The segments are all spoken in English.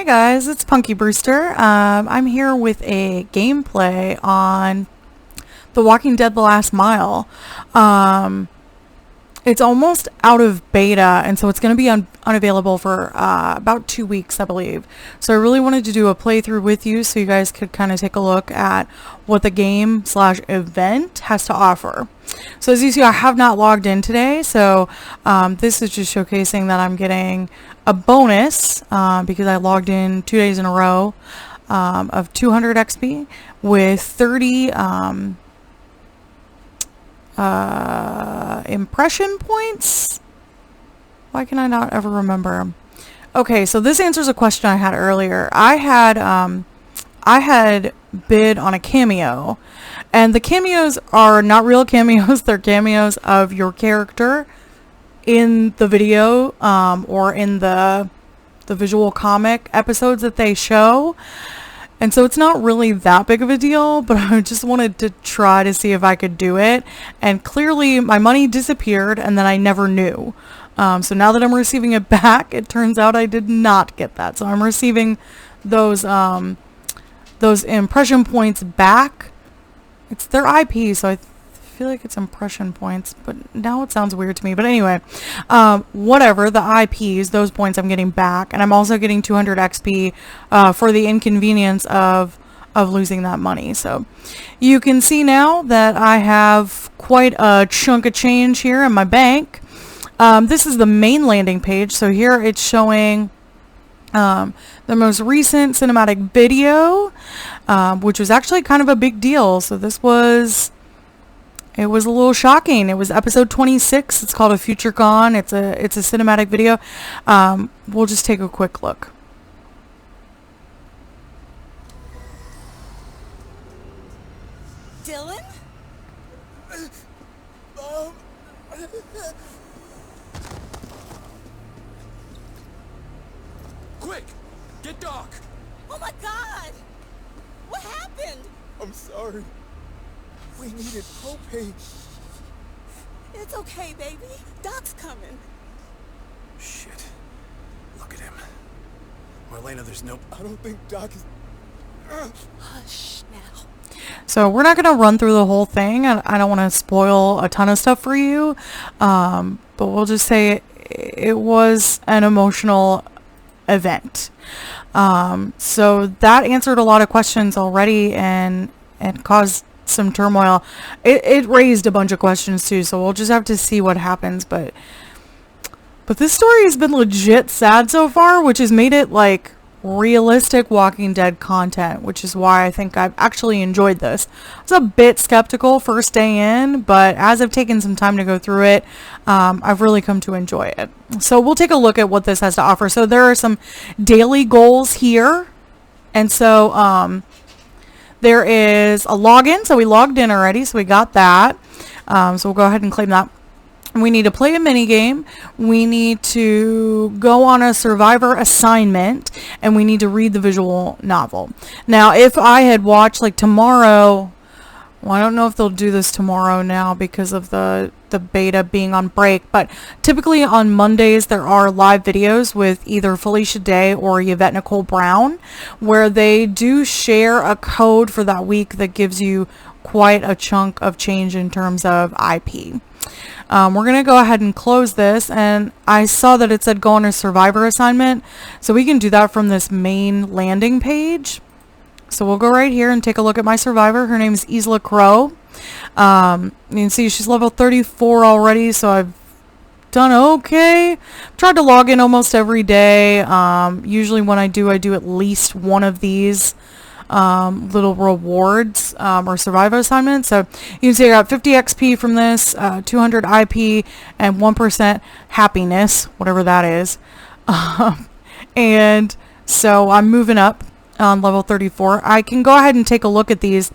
Hey guys, it's Punky Brewster. I'm here with a gameplay on The Walking Dead: The Last Mile. It's almost out of beta, and so it's going to be unavailable for about 2 weeks, I believe. So I really wanted to do a playthrough with you so you guys could kind of take a look at what the game/event has to offer. So as you see, I have not logged in today, so this is just showcasing that I'm getting a bonus because I logged in 2 days in a row of 200 XP with 30 impression points. Why can I not ever remember? Okay, so this answers a question I had earlier. I had bid on a cameo, and the cameos are not real cameos. They're cameos of your character in the video or in the visual comic episodes that they show. And so it's not really that big of a deal, but I just wanted to try to see if I could do it. And clearly my money disappeared and then I never knew. So now that I'm receiving it back, it turns out I did not get that. So I'm receiving those impression points back. It's their IP, so I feel like it's impression points, but now it sounds weird to me. But anyway, whatever, the IPs, those points I'm getting back, and I'm also getting 200 XP for the inconvenience of losing that money. So you can see now that I have quite a chunk of change here in my bank. This is the main landing page, so here it's showing the most recent cinematic video, which was actually kind of a big deal. So it was a little shocking. It was episode 26. It's called A Future Gone. It's a cinematic video. We'll just take a quick look. Dylan? Quick! Get Doc! Oh my God! What happened? I'm sorry. We needed propane. It's okay, baby. Doc's coming. Shit. Look at him. Marlena, there's no... I don't think Doc is... Hush now. So we're not going to run through the whole thing. I don't want to spoil a ton of stuff for you. But we'll just say it was an emotional event. So that answered a lot of questions already and caused some turmoil. It raised a bunch of questions too, so we'll just have to see what happens. But this story has been legit sad so far, which has made it like realistic Walking Dead content, which is why I think I've actually enjoyed this. I was a bit skeptical first day in, but as I've taken some time to go through it, I've really come to enjoy it. So we'll take a look at what this has to offer. So there are some daily goals here, and so there is a login. So we logged in already, so we got that. So we'll go ahead and claim that. We need to play a mini game. We need to go on a survivor assignment, and we need to read the visual novel. Now, if I had watched like tomorrow, well, I don't know if they'll do this tomorrow now because of the beta being on break, but typically on Mondays there are live videos with either Felicia Day or Yvette Nicole Brown, where they do share a code for that week that gives you quite a chunk of change in terms of IP. We're going to go ahead and close this, and I saw that it said go on a survivor assignment, so we can do that from this main landing page. So we'll go right here and take a look at my survivor. Her name is Isla Crow. You can see she's level 34 already, so I've done okay. Tried to log in almost every day. Usually when I do at least one of these little rewards or survivor assignments. So you can see I got 50 XP from this, 200 IP, and 1% happiness, whatever that is. And so I'm moving up on level 34. I can go ahead and take a look at these.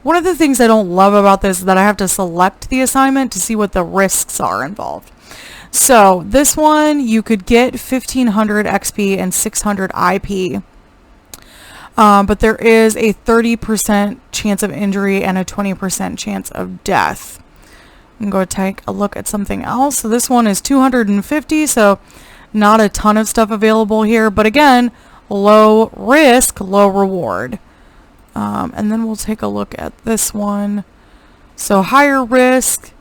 One of the things I don't love about this is that I have to select the assignment to see what the risks are involved. So this one, you could get 1500 XP and 600 IP. But there is a 30% chance of injury and a 20% chance of death. I'm going to take a look at something else. So this one is 250, so not a ton of stuff available here. But again, low risk, low reward. And then we'll take a look at this one. So higher risk,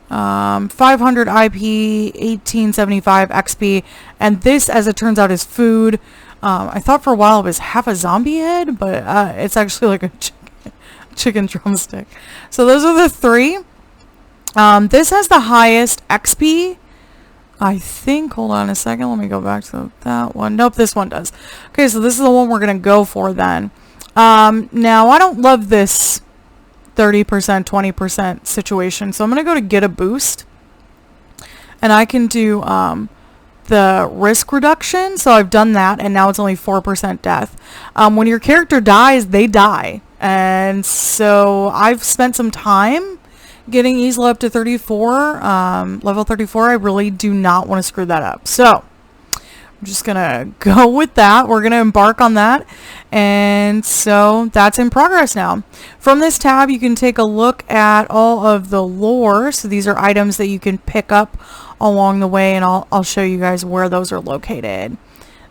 500 IP, 1875 XP, and this, as it turns out, is food. I thought for a while it was half a zombie head, but it's actually like a chicken drumstick. So those are the three. This has the highest XP, I think. Hold on a second, let me go back to that one. Nope, this one does. Okay, so this is the one we're gonna go for then. Now I don't love this 30%, 20% situation, so I'm gonna go to get a boost, and I can do the risk reduction. So I've done that, and now it's only 4% death. When your character dies, they die, and so I've spent some time getting easily up to 34, level 34. I really do not want to screw that up, so I'm just gonna go with that. We're gonna embark on that, and so that's in progress now. From this tab, you can take a look at all of the lore. So these are items that you can pick up along the way, and I'll show you guys where those are located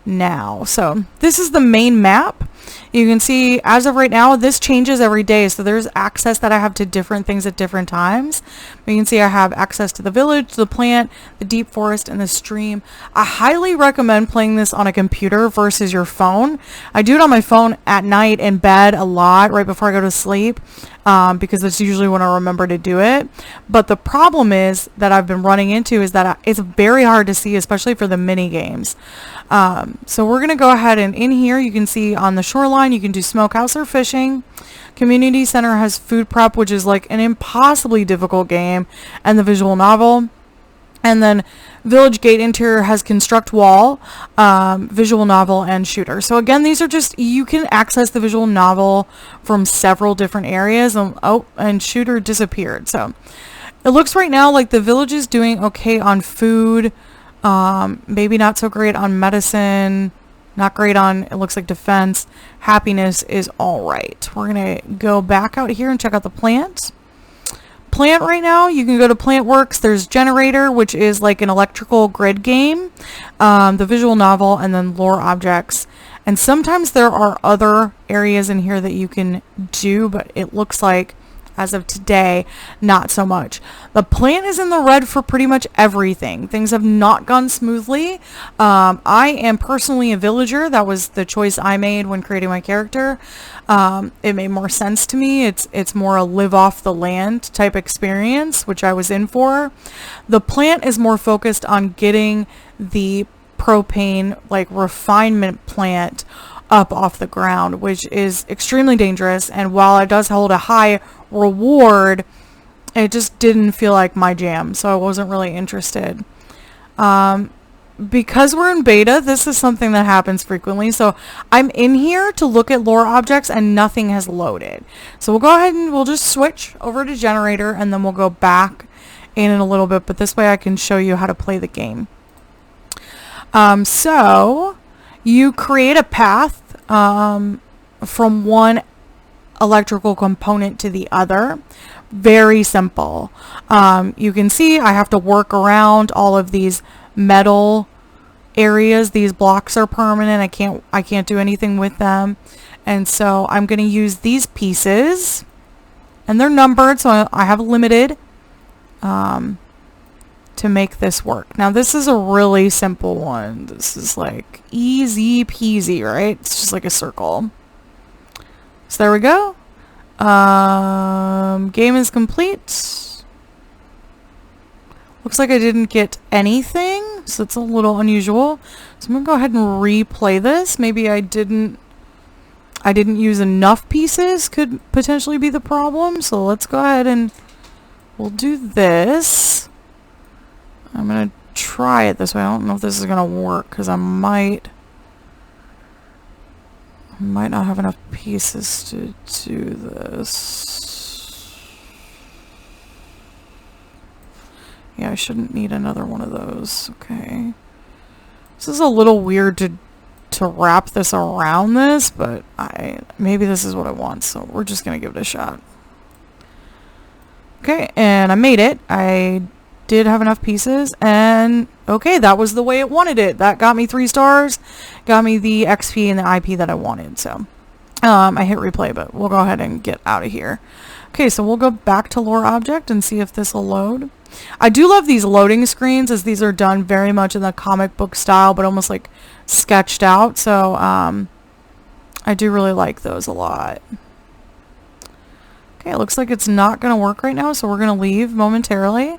now. So this is the main map. You can see as of right now, this changes every day. So there's access that I have to different things at different times. You can see I have access to the village, the plant, the deep forest, and the stream. I highly recommend playing this on a computer versus your phone. I do it on my phone at night in bed a lot, right before I go to sleep, because that's usually when I remember to do it. But the problem is that I've been running into is that it's very hard to see, especially for the mini games. So we're gonna go ahead, and in here you can see on the shoreline you can do smokehouse or fishing. Community center has food prep, which is like an impossibly difficult game, and the visual novel. And then village gate interior has construct wall, visual novel, and shooter. So again, these are just, you can access the visual novel from several different areas. And shooter disappeared. So it looks right now like the village is doing okay on food, maybe not so great on medicine, not great on, it looks like, defense. Happiness is all right. We're gonna go back out here and check out the plant. Plant right now, you can go to Plant Works. There's Generator, which is like an electrical grid game, the visual novel, and then lore objects. And sometimes there are other areas in here that you can do, but it looks like as of today, not so much. The plant is in the red for pretty much everything. Things have not gone smoothly. I am personally a villager. That was the choice I made when creating my character. It made more sense to me. It's more a live off the land type experience, which I was in for. The plant is more focused on getting the propane, like, refinement plant up off the ground, which is extremely dangerous. And while it does hold a high reward, it just didn't feel like my jam, so I wasn't really interested. Because we're in beta, this is something that happens frequently. So I'm in here to look at lore objects and nothing has loaded. So we'll go ahead and we'll just switch over to generator, and then we'll go back in a little bit, but this way I can show you how to play the game. So you create a path from one electrical component to the other. Very simple. You can see I have to work around all of these metal areas. These blocks are permanent. I can't do anything with them. And so I'm going to use these pieces, and they're numbered, so I have limited to make this work. Now this is a really simple one. This is like easy peasy, right? It's just like a circle. So there we go. Game is complete. Looks like I didn't get anything, so it's a little unusual. So I'm gonna go ahead and replay this. Maybe I didn't use enough pieces, could potentially be the problem. So let's go ahead and we'll do this. I'm gonna try it this way. I don't know if this is gonna work because I might not have enough pieces to do this. Yeah, I shouldn't need another one of those. Okay. This is a little weird to wrap this around this, but maybe this is what I want, so we're just gonna give it a shot. Okay, and I made it. I did have enough pieces, and okay, that was the way it wanted it. That got me 3 stars, got me the XP and the IP that I wanted. So I hit replay, but we'll go ahead and get out of here. Okay, so we'll go back to lore object and see if this will load. I do love these loading screens, as these are done very much in the comic book style, but almost like sketched out. So I do really like those a lot. Okay, it looks like it's not going to work right now, so we're going to leave momentarily.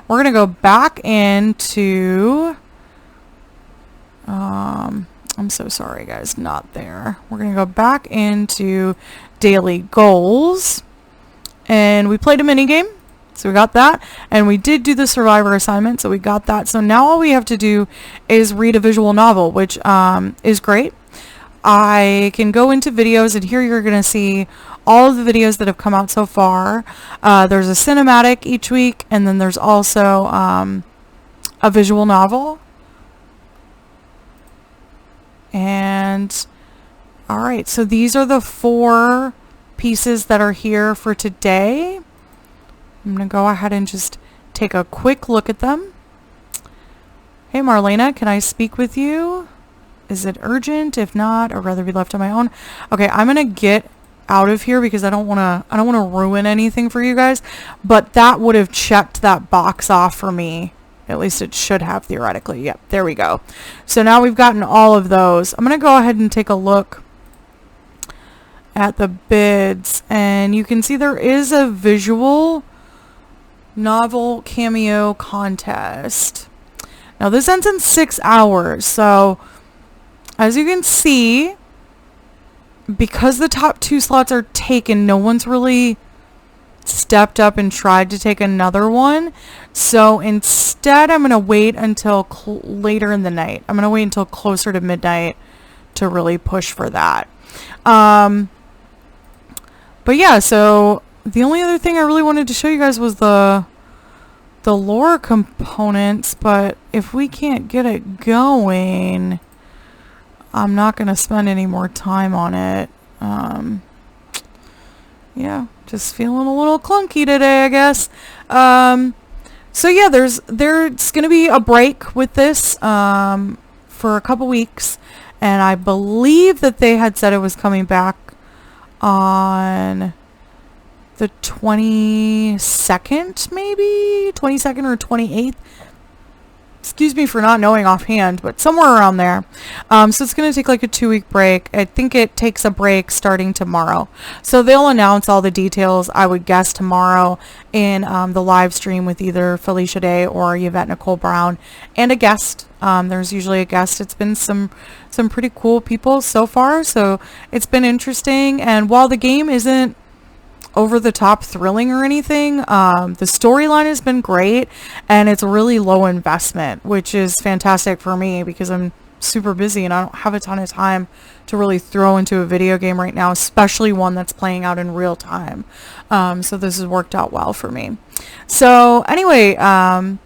We're going to go back into... I'm so sorry, guys, not there. We're going to go back into daily goals. And we played a mini game, so we got that. And we did do the survivor assignment, so we got that. So now all we have to do is read a visual novel, which is great. I can go into videos, and here you're going to see all of the videos that have come out so far. There's a cinematic each week, and then there's also a visual novel. And alright, so these are the 4 pieces that are here for today. I'm going to go ahead and just take a quick look at them. Hey Marlena, can I speak with you? Is it urgent? If not, I'd rather be left on my own. Okay, I'm going to get out of here because I don't want to ruin anything for you guys, but that would have checked that box off for me. At least it should have, theoretically. Yep, there we go. So now we've gotten all of those. I'm going to go ahead and take a look at the bids, and you can see there is a visual novel cameo contest. Now this ends in 6 hours, so as you can see, because the top 2 slots are taken, no one's really stepped up and tried to take another one. So instead, I'm going to wait until later in the night. I'm going to wait until closer to midnight to really push for that. But yeah, so the only other thing I really wanted to show you guys was the lore components, but if we can't get it going, I'm not going to spend any more time on it. Yeah, just feeling a little clunky today, I guess. So yeah, there's going to be a break with this for a couple weeks, and I believe that they had said it was coming back on the 22nd, maybe 22nd or 28th. Excuse me for not knowing offhand, but somewhere around there. So it's going to take like a 2-week break. I think it takes a break starting tomorrow. So they'll announce all the details, I would guess, tomorrow in the live stream with either Felicia Day or Yvette Nicole Brown and a guest. There's usually a guest. It's been some pretty cool people so far, so it's been interesting. And while the game isn't over the top thrilling or anything, the storyline has been great, and it's really low investment, which is fantastic for me because I'm super busy and I don't have a ton of time to really throw into a video game right now, especially one that's playing out in real time. So this has worked out well for me. So anyway,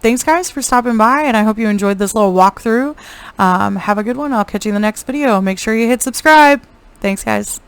thanks guys for stopping by, and I hope you enjoyed this little walkthrough. Have a good one. I'll catch you in the next video. Make sure you hit subscribe. Thanks guys.